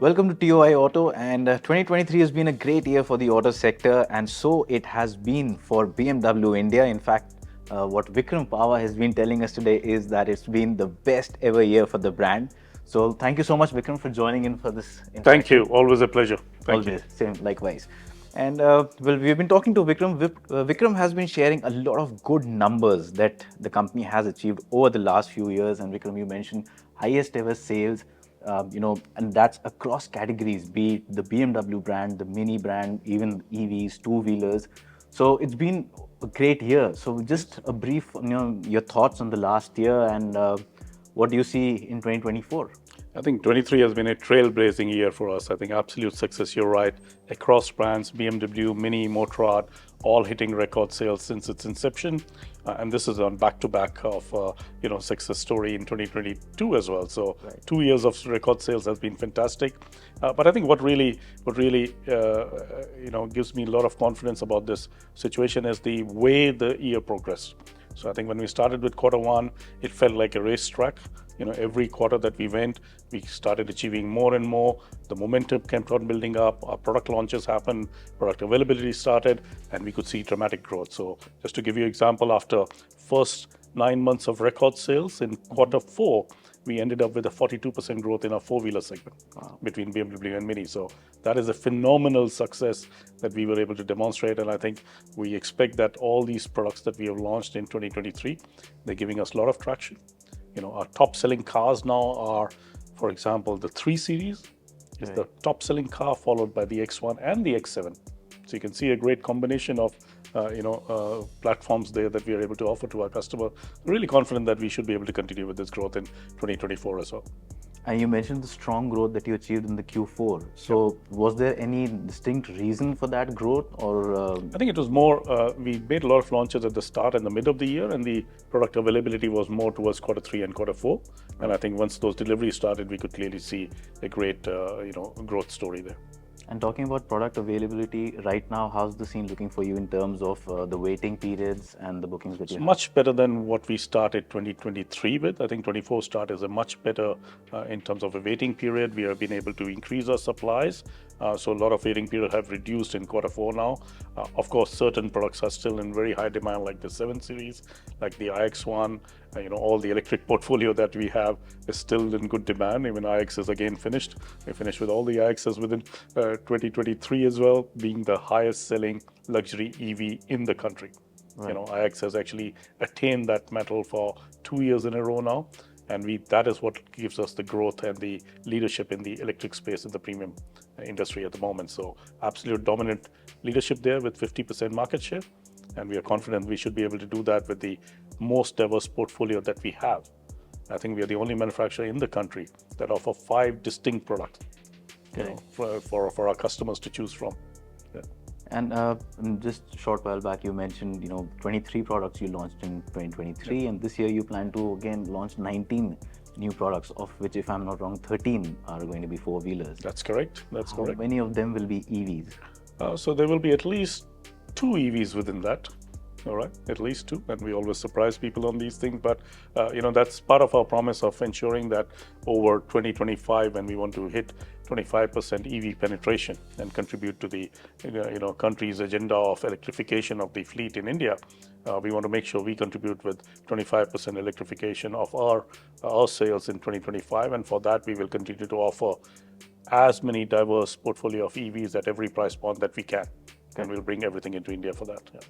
Welcome to TOI Auto, and 2023 has been a great year for the auto sector, and so it has been for BMW India. In fact, what Vikram Pawah has been telling us today is that it's been the best ever year for the brand. So thank you so much, Vikram, for joining in for this. Thank you. Always a pleasure. Thank Always, same, likewise. And well, we've been talking to Vikram. Vikram has been sharing a lot of good numbers that the company has achieved over the last few years. And Vikram, you mentioned highest ever sales, and that's across categories, be it the BMW brand, the Mini brand, even EVs, two-wheelers. So it's been a great year. So just a brief, your thoughts on the last year and what do you see in 2024? I think 23 has been a trailblazing year for us. I think absolute success, you're right. Across brands, BMW, Mini, Motorrad, all hitting record sales since its inception. And this is on back-to-back of, success story in 2022 as well. So 2 years of record sales has been fantastic. But I think what really gives me a lot of confidence about this situation is the way the year progressed. So I think when we started with Q1, it felt like a racetrack. Every quarter that we went, we started achieving more and more. The momentum kept on building up. Our product launches happened, product availability started, and we could see dramatic growth. So just to give you an example, after first 9 months of record sales in Q4, we ended up with a 42% growth in our four-wheeler segment between BMW and Mini. So that is a phenomenal success that we were able to demonstrate. And I think we expect that all these products that we have launched in 2023, they're giving us a lot of traction. Our top-selling cars now are, for example, the 3 Series is the top-selling car, followed by the X1 and the X7. So you can see a great combination of platforms there that we are able to offer to our customer. Really confident that we should be able to continue with this growth in 2024 as well. And you mentioned the strong growth that you achieved in the Q4. So was there any distinct reason for that growth, or? I think it was more, we made a lot of launches at the start and the mid of the year, and the product availability was more towards Q3 and Q4. And I think once those deliveries started, we could clearly see a great, growth story there. And talking about product availability, right now, how's the scene looking for you in terms of the waiting periods and the bookings that you have? Much better than what we started 2023 with. I think 24 start is a much better in terms of a waiting period. We have been able to increase our supplies. So a lot of waiting period have reduced in Q4 now. Of course, certain products are still in very high demand, like the 7 Series, like the iX1. All the electric portfolio that we have is still in good demand. Even iX is again finished. We finished with all the iXs within 2023 as well, being the highest selling luxury EV in the country. iX has actually attained that medal for 2 years in a row now. And that is what gives us the growth and the leadership in the electric space in the premium industry at the moment. So absolute dominant leadership there with 50% market share. And we are confident we should be able to do that with the most diverse portfolio that we have. I think we are the only manufacturer in the country that offer 5 distinct products for our customers to choose from. Yeah. And just a short while back, you mentioned 23 products you launched in 2023, and this year you plan to again launch 19 new products, of which, if I'm not wrong, 13 are going to be four-wheelers. That's correct. That's correct. How many of them will be EVs? So there will be at least 2 EVs within that. All right, at least 2, and we always surprise people on these things. But that's part of our promise of ensuring that over 2025, when we want to hit 25% EV penetration and contribute to the country's agenda of electrification of the fleet in India, we want to make sure we contribute with 25% electrification of our sales in 2025, and for that we will continue to offer as many diverse portfolio of EVs at every price point that we can, and we'll bring everything into India for that. Yeah.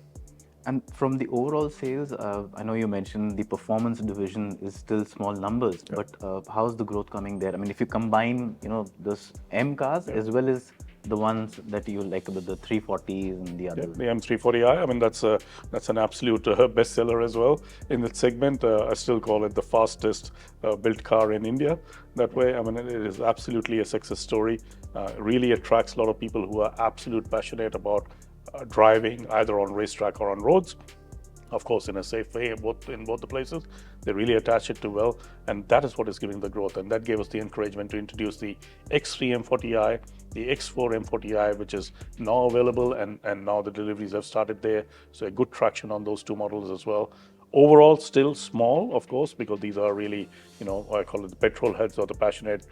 And from the overall sales, I know you mentioned the performance division is still small numbers, but how's the growth coming there? I mean, if you combine, those M cars as well as the ones that you like, the 340s and the others. The M340i, I mean, that's an absolute bestseller as well in that segment. I still call it the fastest built car in India. That way, I mean, it is absolutely a success story. Really attracts a lot of people who are absolute passionate about driving either on racetrack or on roads. of course, in a safe way in both the places. They really attach it to well, and that is what is giving the growth. And that gave us the encouragement to introduce the X3 M40i, the X4 M40i, which is now available, and now the deliveries have started there. So a good traction on those two models as well. Overall, still small, of course, because these are really, I call it the petrol heads or the passionate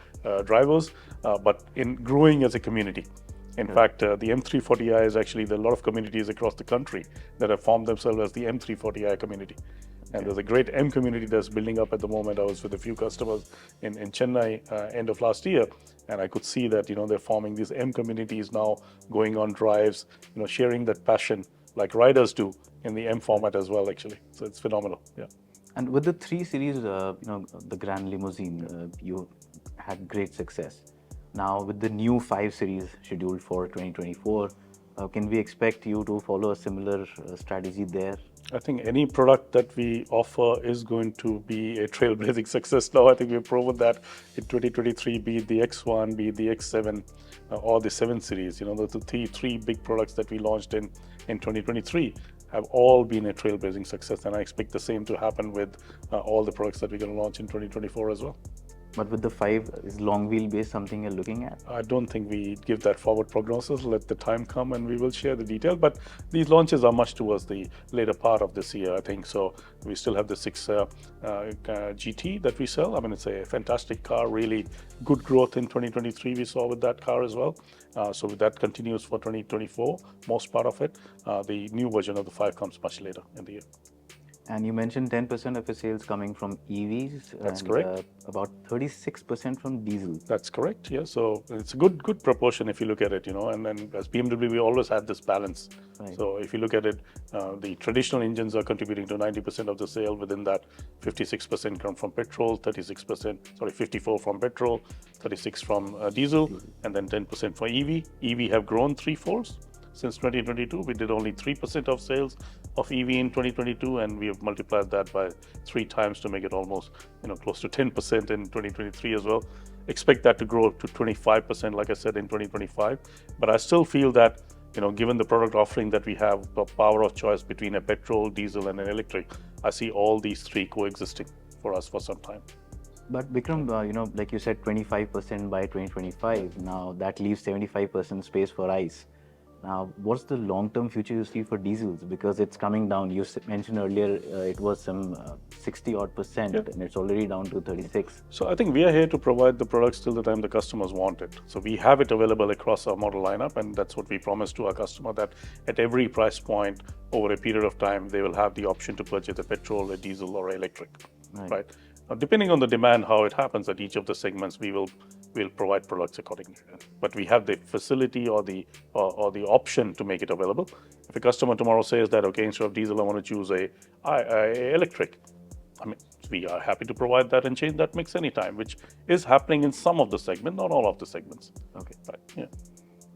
drivers, but in growing as a community. In fact, the M340i is actually, there are a lot of communities across the country that have formed themselves as the M340i community. And there's a great M community that's building up at the moment. I was with a few customers in Chennai end of last year, and I could see that, they're forming these M communities now, going on drives, sharing that passion like riders do in the M format as well, actually. So it's phenomenal. Yeah. And with the 3 Series, the Grand Limousine, you had great success. Now, with the new 5 Series scheduled for 2024, can we expect you to follow a similar strategy there? I think any product that we offer is going to be a trailblazing success now. I think we've proven that in 2023, be it the X1, be it the X7, or the 7 Series. The three big products that we launched in 2023 have all been a trailblazing success, and I expect the same to happen with all the products that we're going to launch in 2024 as well. But with the 5, is long wheelbase something you're looking at? I don't think we give that forward prognosis. Let the time come and we will share the detail. But these launches are much towards the later part of this year, I think. So we still have the 6 GT that we sell. I mean, it's a fantastic car, really good growth in 2023 we saw with that car as well. So that continues for 2024, most part of it. The new version of the 5 comes much later in the year. And you mentioned 10% of your sales coming from EVs. That's and, correct. About 36% from diesel. That's correct. Yeah. So it's a good proportion if you look at it, and then as BMW, we always had this balance. Right. So if you look at it, the traditional engines are contributing to 90% of the sale. Within that, 56% come from petrol, 54 from petrol, 36 from diesel, and then 10% for EV. EV have grown threefolds. Since 2022, we did only 3% of sales of EV in 2022, and we have multiplied that by 3 times to make it almost, close to 10% in 2023 as well. Expect that to grow to 25%, like I said, in 2025. But I still feel that, given the product offering that we have, the power of choice between a petrol, diesel, and an electric, I see all these 3 coexisting for us for some time. But Vikram, like you said, 25% by 2025. Now that leaves 75% space for ICE. Now, what's the long-term future you see for diesels? Because it's coming down. You mentioned earlier it was some 60-odd%, and it's already down to 36. So I think we are here to provide the products till the time the customers want it. So we have it available across our model lineup, and that's what we promise to our customer, that at every price point over a period of time, they will have the option to purchase a petrol, a diesel, or electric. Right? Now, depending on the demand, how it happens at each of the segments, we'll provide products accordingly. But we have the facility or the option to make it available. If a customer tomorrow says that, okay, instead of diesel, I want to choose a electric, I mean, we are happy to provide that and change that mix anytime, which is happening in some of the segments, not all of the segments. Okay. Right. Yeah.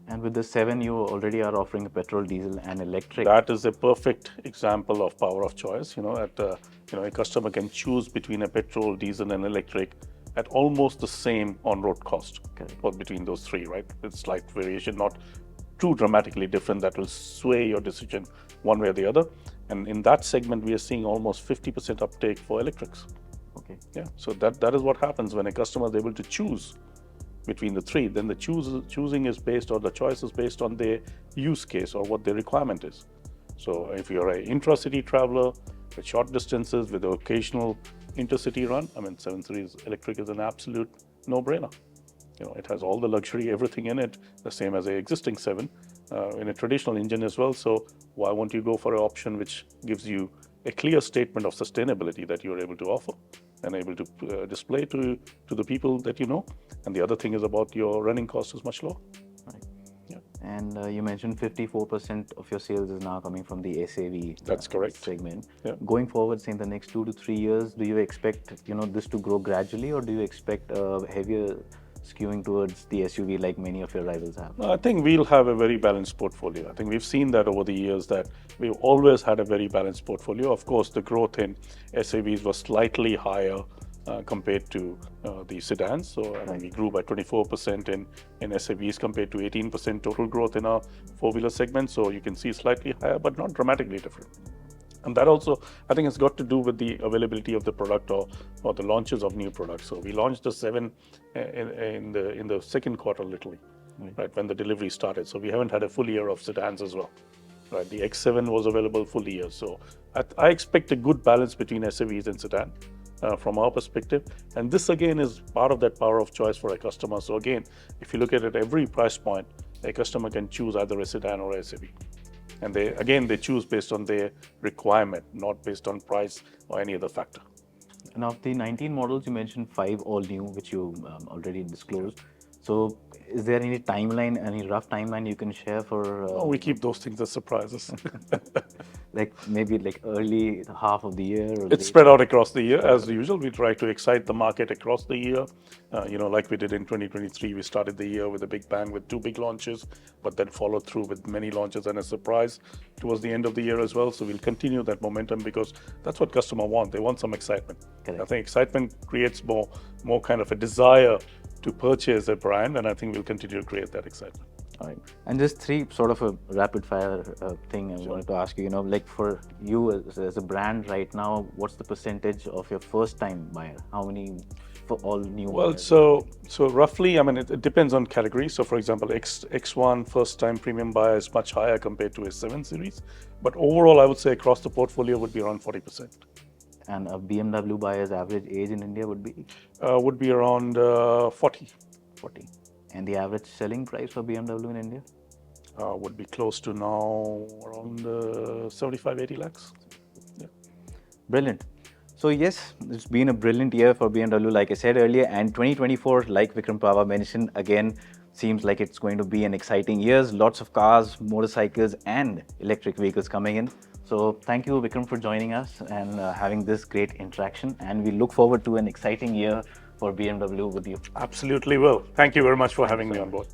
And with the 7, you already are offering a petrol, diesel, and electric. That is a perfect example of power of choice. A customer can choose between a petrol, diesel, and electric at almost the same on-road cost. Correct. For between those 3, right? It's slight variation, not too dramatically different that will sway your decision one way or the other. And in that segment, we are seeing almost 50% uptake for electrics. Okay. Yeah. So that is what happens when a customer is able to choose between the 3. Then the choosing is based, or the choice is based on their use case or what their requirement is. So if you're an intra-city traveler with short distances, with the occasional intercity run, I mean, 7 Series electric is an absolute no-brainer. It has all the luxury, everything in it, the same as the existing 7 in a traditional engine as well. So why won't you go for an option which gives you a clear statement of sustainability that you're able to offer and able to display to the people that you know? And the other thing is about your running cost is much lower. Right. Yeah. And you mentioned 54% of your sales is now coming from the SAV. That's correct. Segment. Yeah. Going forward, say in the next 2 to 3 years, do you expect this to grow gradually, or do you expect heavier skewing towards the SUV like many of your rivals have? I think we'll have a very balanced portfolio. I think we've seen that over the years, that we've always had a very balanced portfolio. Of course, the growth in SUVs was slightly higher compared to the sedans. So I mean, we grew by 24% in SUVs compared to 18% total growth in our 4-wheeler segment. So you can see slightly higher, but not dramatically different. And that also, I think, has got to do with the availability of the product or the launches of new products. So we launched the 7 in the second quarter, literally, right, when the delivery started. So we haven't had a full year of sedans as well. Right, the X7 was available full year. So I expect a good balance between SUVs and sedan from our perspective. And this again is part of that power of choice for a customer. So again, if you look at it, every price point, a customer can choose either a sedan or a SUV. And they choose based on their requirement, not based on price or any other factor. And of the 19 models, you mentioned 5 all new, which you already disclosed. So, is there any timeline, any rough timeline you can share for? We keep those things as surprises. Like maybe like early half of the year? Or It's late? spread out across the year as usual. We try to excite the market across the year. Like we did in 2023, we started the year with a big bang with 2 big launches, but then followed through with many launches and a surprise towards the end of the year as well. So we'll continue that momentum because that's what customers want. They want some excitement. Correct. I think excitement creates more kind of a desire to purchase a brand, and I think we'll continue to create that excitement. All right. And just 3 sort of a rapid fire thing I wanted to ask you, like for you as a brand right now, what's the percentage of your first time buyer? How many for all new Well, buyers? so roughly, I mean, it depends on category. So for example, X1 first time premium buyer is much higher compared to a 7 Series. But overall, I would say across the portfolio would be around 40%. And a BMW buyer's average age in India would be? Would be around 40. 40. And the average selling price for BMW in India? Would be close to now around 75, 80 lakhs. Yeah. Brilliant. So yes, it's been a brilliant year for BMW, like I said earlier, and 2024, like Vikram Pawah mentioned, again, seems like it's going to be an exciting year. Lots of cars, motorcycles, and electric vehicles coming in. So thank you, Vikram, for joining us and having this great interaction. And we look forward to an exciting year for BMW with you. Absolutely will. Thank you very much for having me on board.